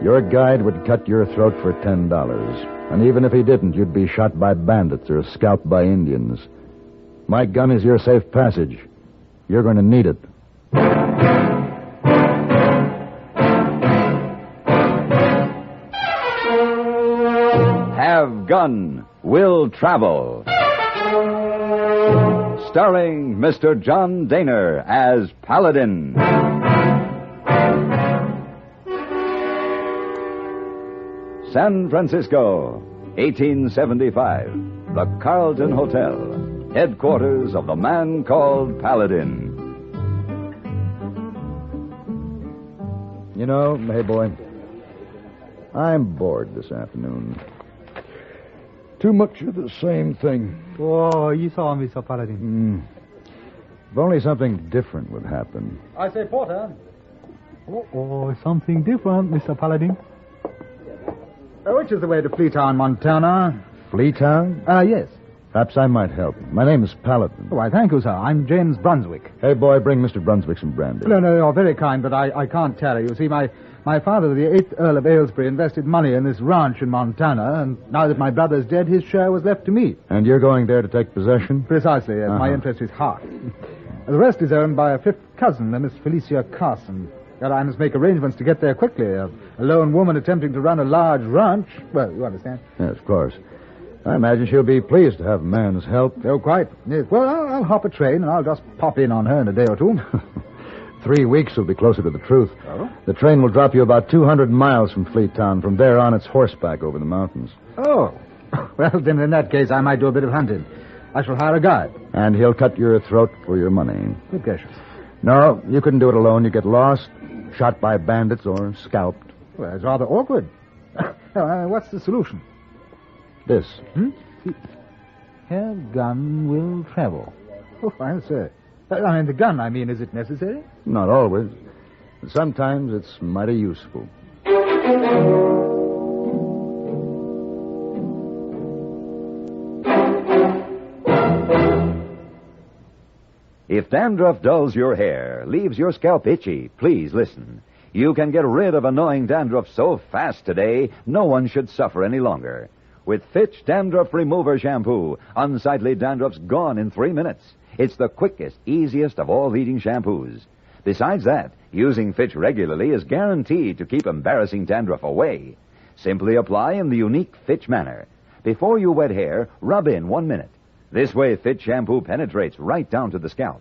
Your guide would cut your throat for $10. And even if he didn't, you'd be shot by bandits or scalped by Indians. My gun is your safe passage. You're going to need it. Have Gun, Will Travel. Starring Mr. John Daner as Paladin. San Francisco, 1875. The Carlton Hotel, headquarters of the man called Paladin. You know, hey, boy, I'm bored this afternoon. Too much of the same thing. Oh, you saw Mr. Paladin. If only something different would happen. I say, Porter. Oh, something different, Mr. Paladin. Which is the way to Fleetown, Montana? Fleetown? Yes. Perhaps I might help. My name is Paladin. Why, thank you, sir. I'm James Brunswick. Hey, boy, bring Mr. Brunswick some brandy. No, you're very kind, but I can't tarry. You see, my father, the 8th Earl of Aylsbury, invested money in this ranch in Montana, and now that my brother's dead, his share was left to me. And you're going there to take possession? Precisely, yes. My interest is half. The rest is owned by a fifth cousin, Miss Felicia Carson. But I must make arrangements to get there quickly. A lone woman attempting to run a large ranch. Well, you understand. Yes, of course. I imagine she'll be pleased to have a man's help. Oh, quite. Yes. Well, I'll hop a train, and I'll just pop in on her in a day or two. 3 weeks will be closer to the truth. Oh? The train will drop you about 200 miles from Fleetown. From there on, it's horseback over the mountains. Oh. Well, then in that case, I might do a bit of hunting. I shall hire a guide. And he'll cut your throat for your money. Good gracious. No, you couldn't do it alone. You get lost, shot by bandits, or scalped. Well, it's rather awkward. What's the solution? This. Have gun will travel. Oh, I say. I mean, the gun, is it necessary? Not always. Sometimes it's mighty useful. If dandruff dulls your hair, leaves your scalp itchy, please listen. You can get rid of annoying dandruff so fast today, no one should suffer any longer. With Fitch Dandruff Remover Shampoo, unsightly dandruff's gone in 3 minutes. It's the quickest, easiest of all leading shampoos. Besides that, using Fitch regularly is guaranteed to keep embarrassing dandruff away. Simply apply in the unique Fitch manner. Before you wet hair, rub in 1 minute. This way, Fitch shampoo penetrates right down to the scalp.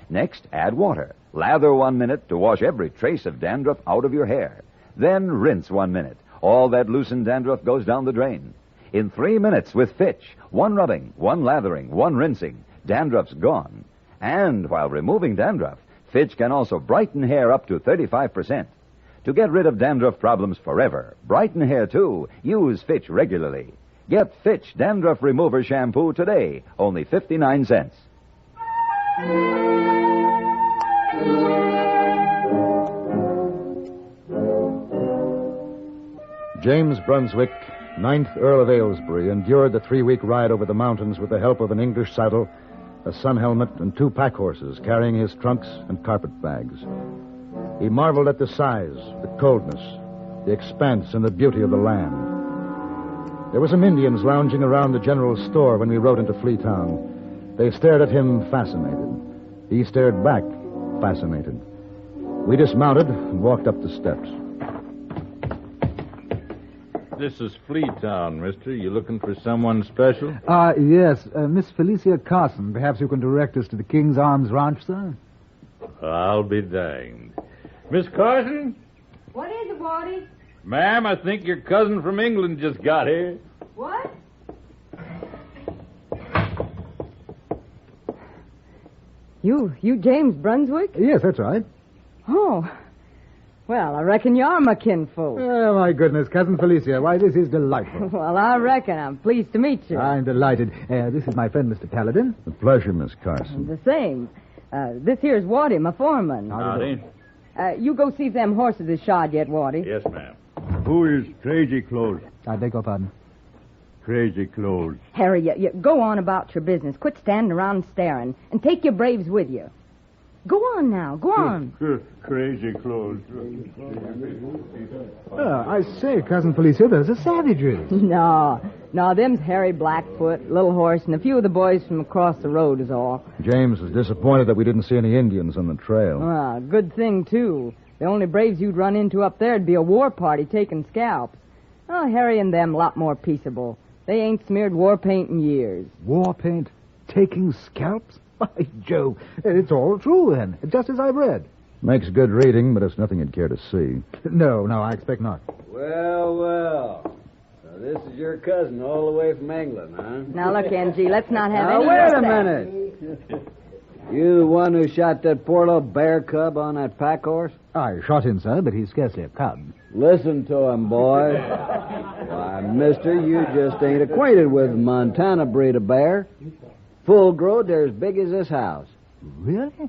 Next, add water. Lather 1 minute to wash every trace of dandruff out of your hair. Then rinse 1 minute. All that loosened dandruff goes down the drain. In 3 minutes with Fitch, 1 rubbing, 1 lathering, 1 rinsing, dandruff's gone. And while removing dandruff, Fitch can also brighten hair up to 35%. To get rid of dandruff problems forever, brighten hair too, use Fitch regularly. Get Fitch Dandruff Remover Shampoo today, only 59 cents. James Brunswick, 9th Earl of Aylsbury, endured the 3-week ride over the mountains with the help of an English saddle, a sun helmet, and 2 pack horses carrying his trunks and carpet bags. He marveled at the size, the coldness, the expanse, and the beauty of the land. There were some Indians lounging around the general store when we rode into Fleetown. They stared at him fascinated. He stared back, fascinated. We dismounted and walked up the steps. This is Fleetown, mister. You looking for someone special? Yes. Miss Felicia Carson. Perhaps you can direct us to the King's Arms Ranch, sir? I'll be danged. Miss Carson? What is it, Wardy? Ma'am, I think your cousin from England just got here. What? You James Brunswick? Yes, that's right. Oh. Well, I reckon you're my kinfolk. Oh, my goodness, Cousin Felicia. Why, this is delightful. Well, I reckon. I'm pleased to meet you. I'm delighted. This is my friend, Mr. Paladin. A pleasure, Miss Carson. The same. This here's Wardy, my foreman. Howdy. You go see if them horses is shod yet, Wardy. Yes, ma'am. Who is Crazy Clothes? I beg your pardon. Crazy Clothes. Harry, you go on about your business. Quit standing around and staring. And take your braves with you. Go on now. Go on. Crazy clothes. I say, Cousin Felicia, those are savages. No, them's Harry Blackfoot, Little Horse, and a few of the boys from across the road is all. James is disappointed that we didn't see any Indians on the trail. Ah, good thing, too. The only braves you'd run into up there'd be a war party taking scalps. Oh, Harry and them a lot more peaceable. They ain't smeared war paint in years. War paint? Taking scalps? By Joe, it's all true, then, just as I've read. Makes good reading, but it's nothing you'd care to see. No, I expect not. Well. So this is your cousin all the way from England, huh? Now, look, NG, let's not have Now, any... wait a minute. You the one who shot that poor little bear cub on that pack horse? I shot him, sir, but he's scarcely a cub. Listen to him, boy. Why, mister, you just ain't acquainted with the Montana breed of bear. Full grown, they're as big as this house. Really?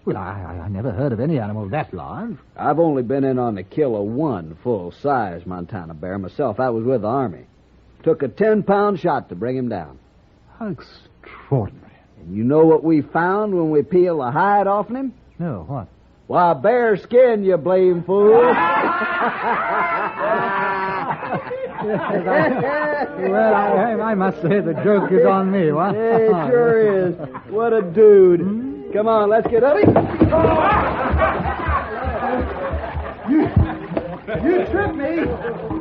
Well, I never heard of any animal that large. I've only been in on the kill of one full-size Montana bear myself. I was with the Army. Took a 10-pound shot to bring him down. How extraordinary. And you know what we found when we peeled the hide off him? No, what? Why, bear skin, you blame fool. Well, I must say the joke is on me, what? It sure is. What a dude. Come on, let's get up. You tripped me.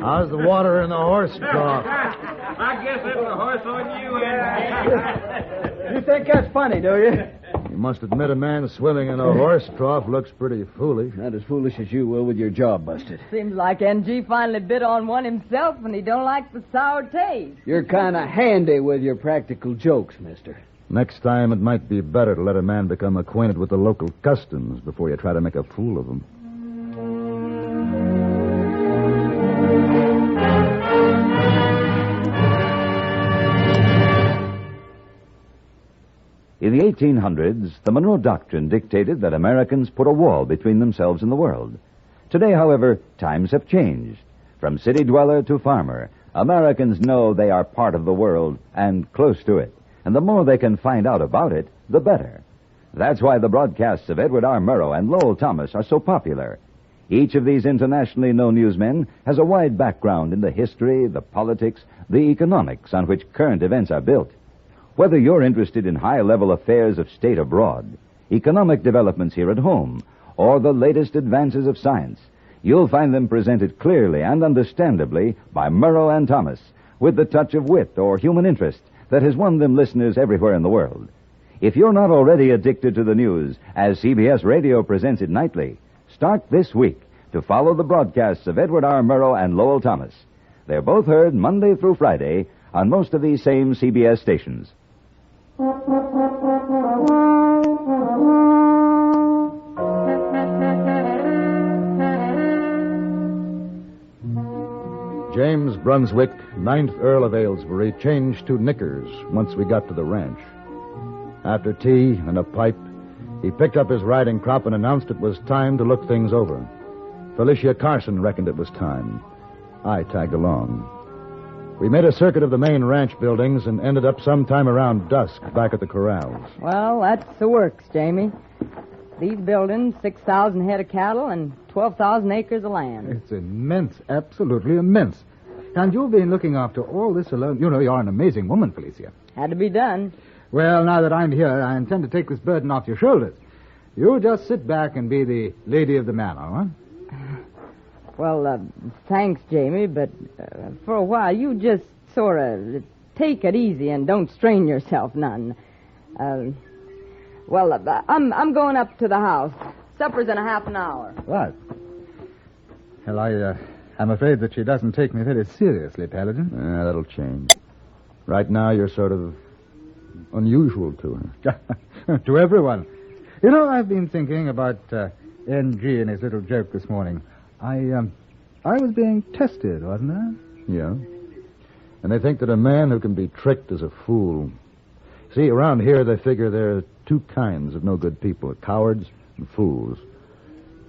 How's the water in the horse trough? I guess it's a horse on you, and You think that's funny, do you? You must admit a man swimming in a horse trough looks pretty foolish. Not as foolish as you will with your jaw busted. Seems like NG finally bit on one himself, and he don't like the sour taste. You're kind of handy with your practical jokes, mister. Next time, it might be better to let a man become acquainted with the local customs before you try to make a fool of him. In the 1800s, the Monroe Doctrine dictated that Americans put a wall between themselves and the world. Today, however, times have changed. From city dweller to farmer, Americans know they are part of the world and close to it. And the more they can find out about it, the better. That's why the broadcasts of Edward R. Murrow and Lowell Thomas are so popular. Each of these internationally known newsmen has a wide background in the history, the politics, the economics on which current events are built. Whether you're interested in high-level affairs of state abroad, economic developments here at home, or the latest advances of science, you'll find them presented clearly and understandably by Murrow and Thomas, with the touch of wit or human interest that has won them listeners everywhere in the world. If you're not already addicted to the news, as CBS Radio presents it nightly, start this week to follow the broadcasts of Edward R. Murrow and Lowell Thomas. They're both heard Monday through Friday on most of these same CBS stations. James Brunswick, 9th Earl of Aylsbury, changed to knickers once we got to the ranch. After tea and a pipe, he picked up his riding crop and announced it was time to look things over. Felicia Carson reckoned it was time. I tagged along. We made a circuit of the main ranch buildings and ended up sometime around dusk back at the corrals. Well, that's the works, Jamie. These buildings, 6,000 head of cattle and 12,000 acres of land. It's immense, absolutely immense. And you've been looking after all this alone. You know, you're an amazing woman, Felicia. Had to be done. Well, now that I'm here, I intend to take this burden off your shoulders. You just sit back and be the lady of the manor, huh? Well, thanks, Jamie, but for a while you just sort of take it easy and don't strain yourself none. I'm going up to the house. Supper's in a half an hour. What? Well, I'm afraid that she doesn't take me very seriously, Paladin. That'll change. Right now, you're sort of unusual to her. To everyone. You know, I've been thinking about N.G. and his little joke this morning. I was being tested, wasn't I? Yeah. And they think that a man who can be tricked is a fool. See, around here they figure there are two kinds of no good people, cowards and fools.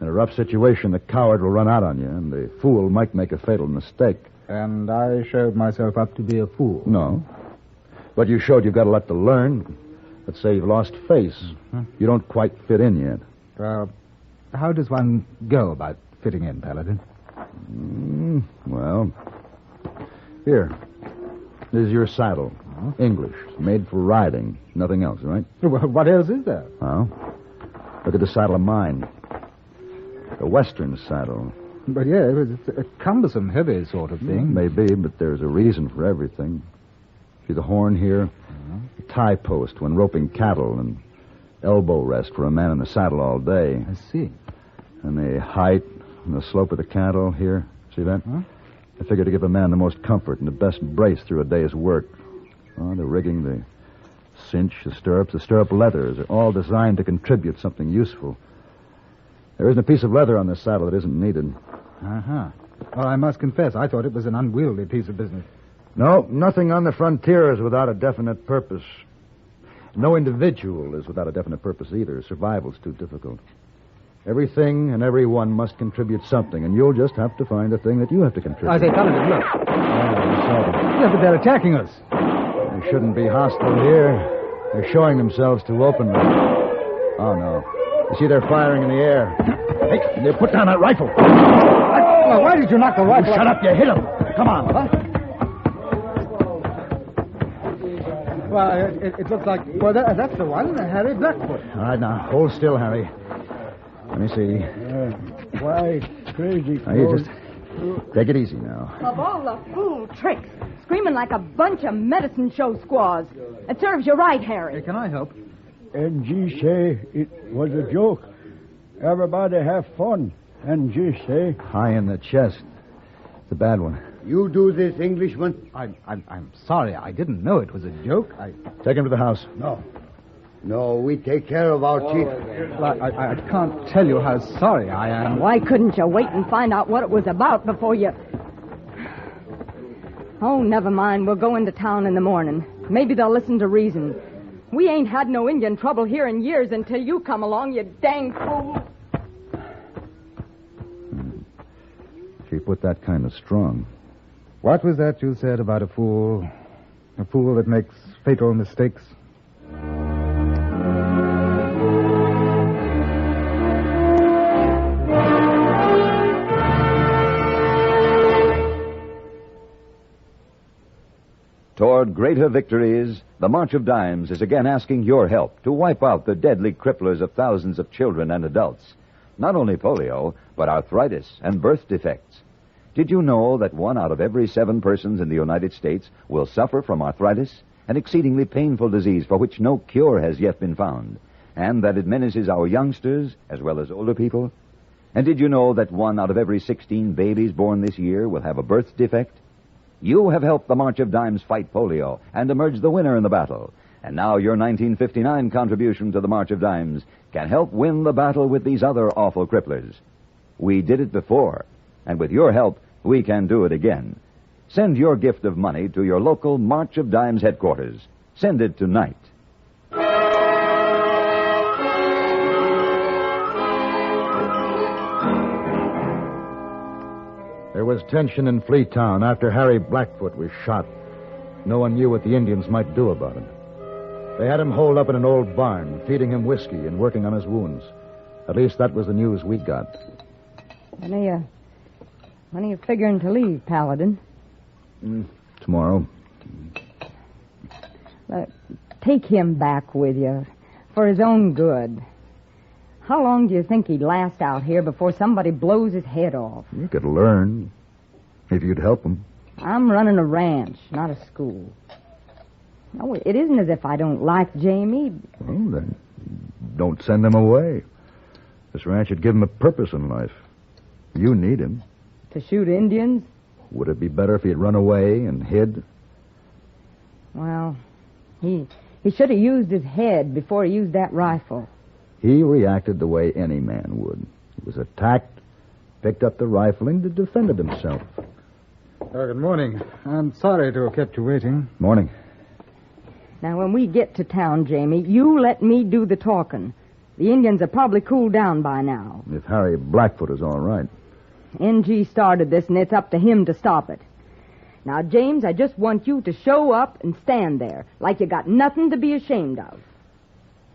In a rough situation, the coward will run out on you, and the fool might make a fatal mistake. And I showed myself up to be a fool. No. But you showed you've got a lot to learn. Let's say you've lost face. You don't quite fit in yet. How does one go about fitting in, Paladin? Well, here. This is your saddle. English. Made for riding. Nothing else, right? Well, what else is there? Well, look at the saddle of mine. The Western saddle. But yeah, it's a cumbersome, heavy sort of thing. Maybe, but there's a reason for everything. See the horn here? The tie post when roping cattle, and elbow rest for a man in the saddle all day. I see. And the height and the slope of the cattle here. See that? I figure to give a man the most comfort and the best brace through a day's work. Oh, the rigging, the cinch, the stirrup leathers are all designed to contribute something useful. There isn't a piece of leather on this saddle that isn't needed. Well, I must confess, I thought it was an unwieldy piece of business. No, nothing on the frontier is without a definite purpose. No individual is without a definite purpose either. Survival's too difficult. Everything and everyone must contribute something, and you'll just have to find the thing that you have to contribute. I say, Paladin, look. Yeah, but they're attacking us. They shouldn't be hostile here. They're showing themselves too openly. Oh, no. You see, they're firing in the air. Hey, they put down that rifle. Well, why did you knock the rifle? Shut up, you hit him. Come on. Well, it looks like... Well, that's the one, Harry Blackfoot. All right, now, hold still, Harry. Let me see. Why, crazy Now, you Claude. just take it easy now. Of all the fool tricks, screaming like a bunch of medicine show squaws. It serves you right, Harry. Hey, can I help? NG say it was a joke. Everybody have fun. NG say. High in the chest. It's a bad one. You do this, Englishman? I'm sorry. I didn't know it was a joke. Take him to the house. No, we take care of our chief. Well, I can't tell you how sorry I am. Why couldn't you wait and find out what it was about before you... Oh, never mind. We'll go into town in the morning. Maybe they'll listen to reason. We ain't had no Indian trouble here in years until you come along, you dang fool. She put that kind of strong. What was that you said about a fool? A fool that makes fatal mistakes? Toward greater victories, the March of Dimes is again asking your help to wipe out the deadly cripplers of thousands of children and adults. Not only polio, but arthritis and birth defects. Did you know that 1 out of every 7 persons in the United States will suffer from arthritis, an exceedingly painful disease for which no cure has yet been found, and that it menaces our youngsters as well as older people? And did you know that 1 out of every 16 babies born this year will have a birth defect? You have helped the March of Dimes fight polio and emerge the winner in the battle. And now your 1959 contribution to the March of Dimes can help win the battle with these other awful cripplers. We did it before, and with your help, we can do it again. Send your gift of money to your local March of Dimes headquarters. Send it tonight. There was tension in Fleetown after Harry Blackfoot was shot. No one knew what the Indians might do about it. They had him holed up in an old barn, feeding him whiskey and working on his wounds. At least that was the news we got. When are you figuring to leave, Paladin? Tomorrow. Take him back with you for his own good. How long do you think he'd last out here before somebody blows his head off? You could learn if you'd help him. I'm running a ranch, not a school. No, it isn't as if I don't like Jamie. Well, then, don't send him away. This ranch would give him a purpose in life. You need him. To shoot Indians? Would it be better if he'd run away and hid? Well, he should have used his head before he used that rifle. He reacted the way any man would. He was attacked, picked up the rifle, and defended himself. Good morning. I'm sorry to have kept you waiting. Morning. Now, when we get to town, Jamie, you let me do the talking. The Indians have probably cooled down by now. If Harry Blackfoot is all right. NG started this, and it's up to him to stop it. Now, James, I just want you to show up and stand there like you got nothing to be ashamed of.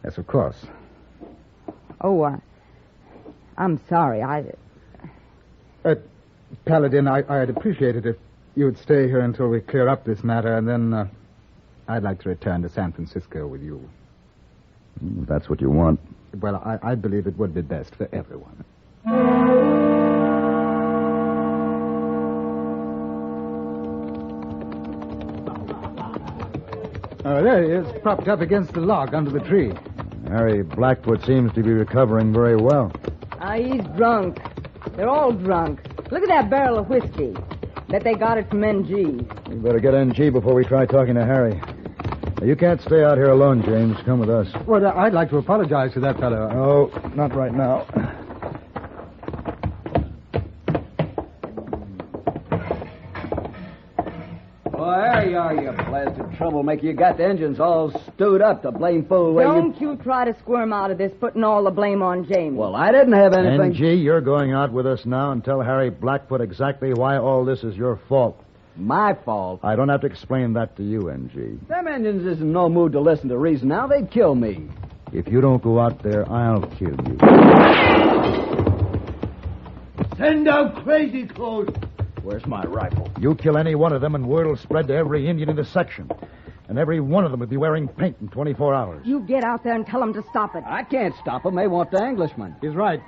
Yes, of course. Oh, I'm sorry. Paladin, I'd appreciate it if you would stay here until we clear up this matter, and then I'd like to return to San Francisco with you. If that's what you want. Well, I believe it would be best for everyone. There he is, propped up against the log under the tree. Harry Blackfoot seems to be recovering very well. He's drunk. They're all drunk. Look at that barrel of whiskey. Bet they got it from NG. We better get NG before we try talking to Harry. Now, you can't stay out here alone, James. Come with us. Well, I'd like to apologize to that fellow. No, not right now. Oh, there you are, you blasted troublemaker. You got the engines all stewed up, the blame fool. Don't you try to squirm out of this, putting all the blame on Jamie. Well, I didn't have anything. NG, you're going out with us now and tell Harry Blackfoot exactly why all this is your fault. My fault. I don't have to explain that to you, NG. Them engines is in no mood to listen to reason now. They'd kill me. If you don't go out there, I'll kill you. Send out Crazy Clothes. Where's my rifle? You kill any one of them, and word will spread to every Indian in the section. And every one of them will be wearing paint in 24 hours. You get out there and tell them to stop it. I can't stop them. They want the Englishman. He's right.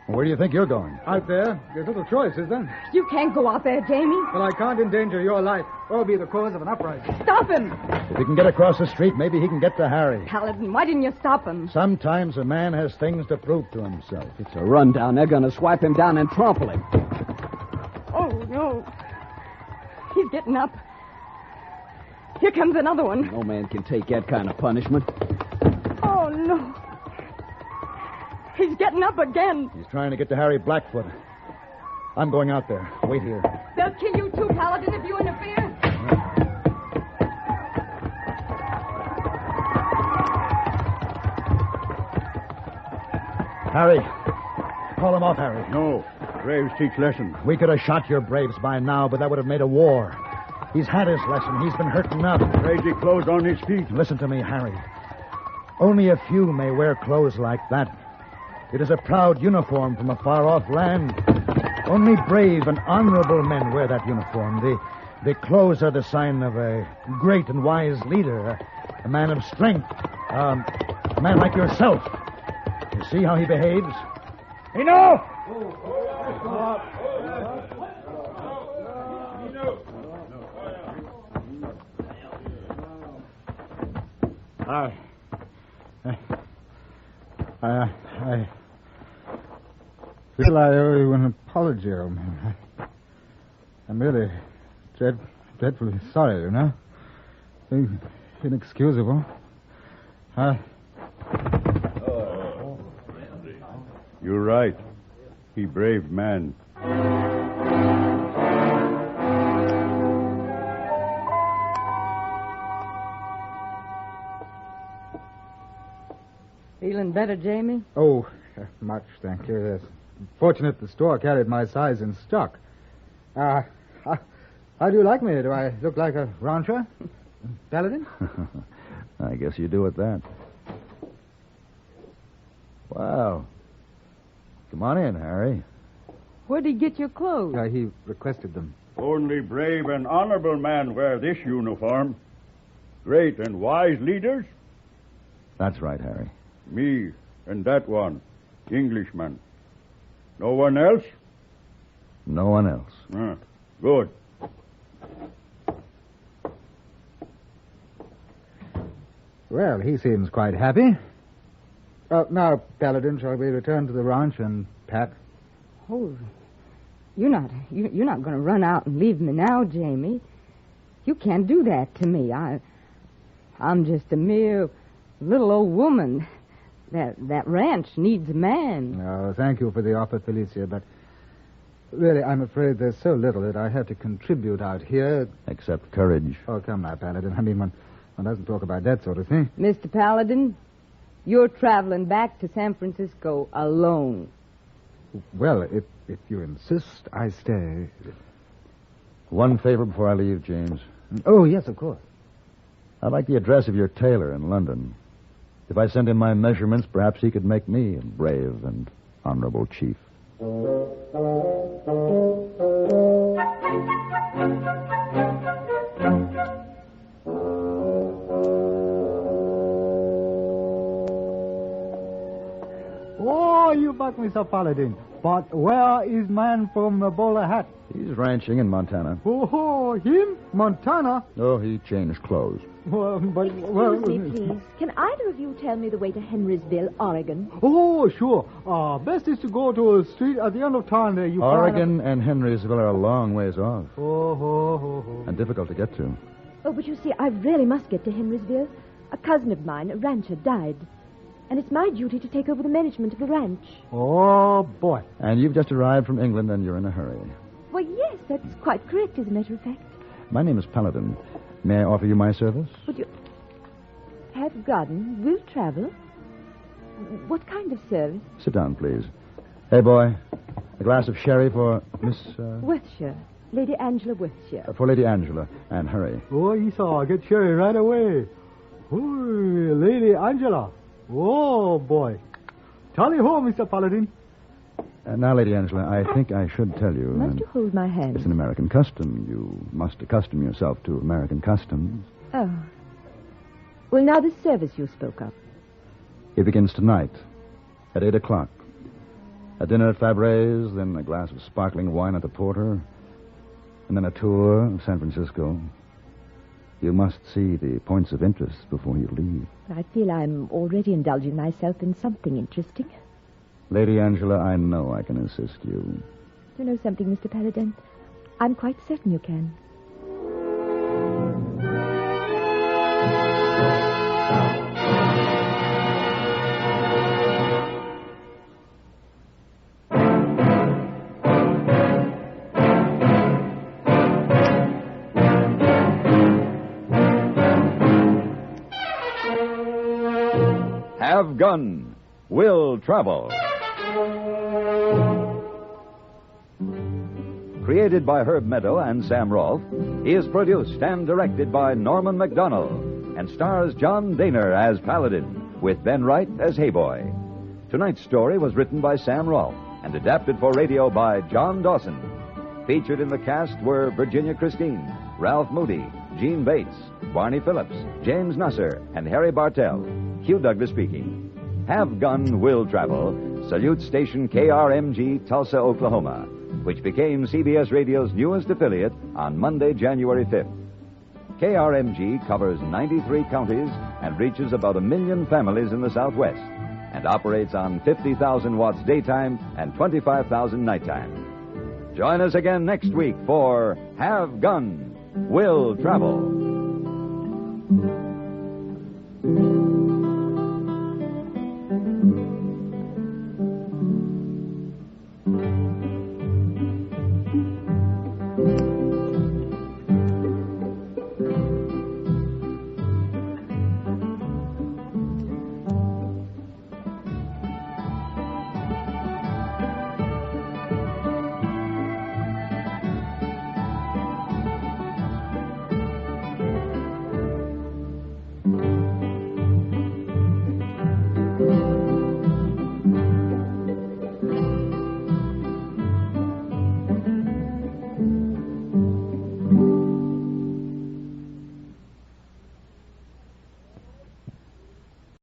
Where do you think you're going? Out there, there's little choice, is there? You can't go out there, Jamie. Well, I can't endanger your life or be the cause of an uprising. Stop him. If he can get across the street, maybe he can get to Harry. Paladin, why didn't you stop him? Sometimes a man has things to prove to himself. It's a rundown. They're going to swipe him down and trample him. Oh, no. He's getting up. Here comes another one. No man can take that kind of punishment. Oh, no. He's getting up again. He's trying to get to Harry Blackfoot. I'm going out there. Wait here. They'll kill you too, Paladin, if you interfere. Harry. Call him off, Harry. No. Braves teach lesson. We could have shot your braves by now, but that would have made a war. He's had his lesson. He's been hurt enough. Crazy Clothes on his feet. Listen to me, Harry. Only a few may wear clothes like that. It is a proud uniform from a far-off land. Only brave and honorable men wear that uniform. The clothes are the sign of a great and wise leader, a man of strength, a man like yourself. You see how he behaves? Enough! I feel I owe you an apology, old man. I'm really dreadfully sorry, you know. Inexcusable. You're right. He brave man. Feeling better, Jamie? Oh, much, thank you. Yes. Fortunate the store carried my size in stock. How do you like me? Do I look like a rancher? Paladin? I guess you do at that. Wow. Come on in, Harry. Where'd he get your clothes? He requested them. Only brave and honorable man wear this uniform. Great and wise leaders? That's right, Harry. Me and that one, Englishman. No one else? No one else. Good. Well, he seems quite happy. Now, Paladin, shall we return to the ranch and pack? Oh, you're not going to run out and leave me now, Jamie. You can't do that to me. I'm just a mere little old woman. That ranch needs a man. Oh, thank you for the offer, Felicia, but really, I'm afraid there's so little that I have to contribute out here. Except courage. Oh, come now, Paladin. I mean, one doesn't talk about that sort of thing. Mr. Paladin, you're traveling back to San Francisco alone. Well, if you insist, I stay. One favor before I leave, James. Oh, yes, of course. I'd like the address of your tailor in London. If I sent him my measurements, perhaps he could make me a brave and honorable chief. Oh, you buck, Mr. Paladin. But where is man from the bowler hat? He's ranching in Montana. Oh, him? Montana? Oh, he changed clothes. Well, but... Excuse me, please. Can either of you tell me the way to Henrysville, Oregon? Oh, sure. Best is to go to a street at the end of town there. Oregon and Henrysville are a long ways off. Oh. And difficult to get to. Oh, but you see, I really must get to Henrysville. A cousin of mine, a rancher, died. And it's my duty to take over the management of the ranch. Oh, boy. And you've just arrived from England and you're in a hurry. Well, yes, that's quite correct, as a matter of fact. My name is Paladin. May I offer you my service? Would you have garden, will travel? What kind of service? Sit down, please. Hey, boy. A glass of sherry for Miss... Worthshire. Lady Angela Worthshire. For Lady Angela. And hurry. Oh, Esau, get sherry right away. Oh, Lady Angela. Oh, boy. Tally ho, Mr. Paladin. Now, Lady Angela, I think I should tell you... Must you hold my hand? It's an American custom. You must accustom yourself to American customs. Oh. Well, now the service you spoke of. It begins tonight at 8 o'clock. A dinner at Fabre's, then a glass of sparkling wine at the Porter, and then a tour of San Francisco. You must see the points of interest before you leave. I feel I'm already indulging myself in something interesting. Lady Angela, I know I can assist you. You know something, Mr. Paladin? I'm quite certain you can. Have gun, will travel. Created by Herb Meadow and Sam Rolfe, he is produced and directed by Norman MacDonald and stars John Daner as Paladin, with Ben Wright as Hayboy. Tonight's story was written by Sam Rolfe and adapted for radio by John Dawson. Featured in the cast were Virginia Christine, Ralph Moody, Gene Bates, Barney Phillips, James Nusser, and Harry Bartell. Hugh Douglas speaking. Have Gun, Will Travel salutes station KRMG, Tulsa, Oklahoma, which became CBS Radio's newest affiliate on Monday, January 5th. KRMG covers 93 counties and reaches about 1 million families in the Southwest and operates on 50,000 watts daytime and 25,000 nighttime. Join us again next week for Have Gun, Will Travel.